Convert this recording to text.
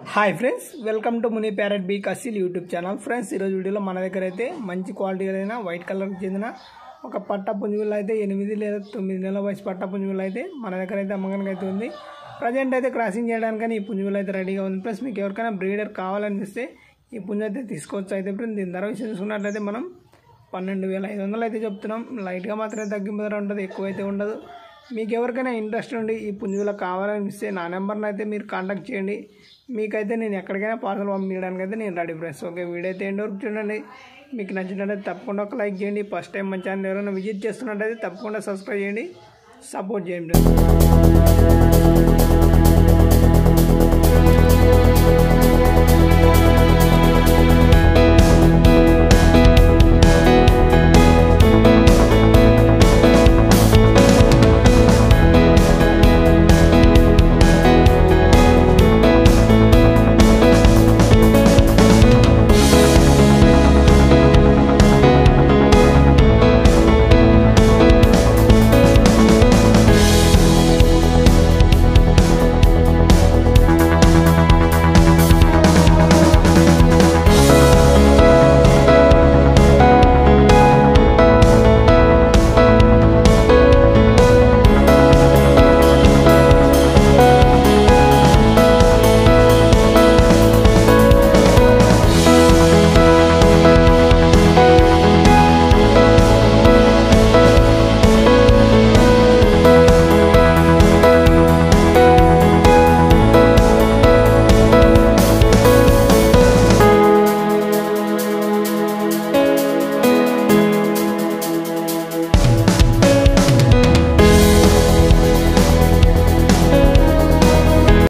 Hi friends, welcome to Muni parrot beak Aseel YouTube channel. Friends, ఈరోజు వీడియోలో మన దగ్గర అయితే మంచి క్వాలిటీ అయిన వైట్ కలర్కి చెందిన ఒక పట్ట పుంజువులు అయితే 8 లేదా 9 నెలల వయసు పట్ట పుంజువులు అయితే మన దగ్గర అయితే అమ్మకానికి అయితే ఉంది. ప్రజెంట్ అయితే క్రాసింగ్ చేయడానికి ఈ పుంజువులు అయితే రెడీగా ఉంది. ప్లస్ మీకు ఎవరికైనా బ్రీడర్ కావాలనిపిస్తే ఈ పుంజు అయితే తీసుకోవచ్చు. అయితే ఫ్రెండ్స్, దీని ధర విషయం చూసుకున్నట్లయితే మనం 12,500 అయితే చెప్తున్నాం. లైట్గా మాత్రమే తగ్గింపు ధర ఉంటుంది, ఎక్కువైతే ఉండదు. మీకు ఎవరికైనా ఇంట్రెస్ట్ ఉండి ఈ పుంజువులకు కావాలనిపిస్తే నా నెంబర్ని అయితే మీరు కాంటాక్ట్ చేయండి. మీకైతే నేను ఎక్కడికైనా పార్సల్ పంపించడానికి అయితే నేను రెడీ ఫ్రెండ్స్. ఓకే, వీడియో అయితే ఎండ్ వరకు చూడండి. మీకు నచ్చినట్లయితే తప్పకుండా ఒక లైక్ చేయండి. ఫస్ట్ టైం మన ఛానల్ ఎవరైనా విజిట్ చేస్తున్నట్టయితే తప్పకుండా సబ్స్క్రైబ్ చేయండి, సపోర్ట్ చేయండి.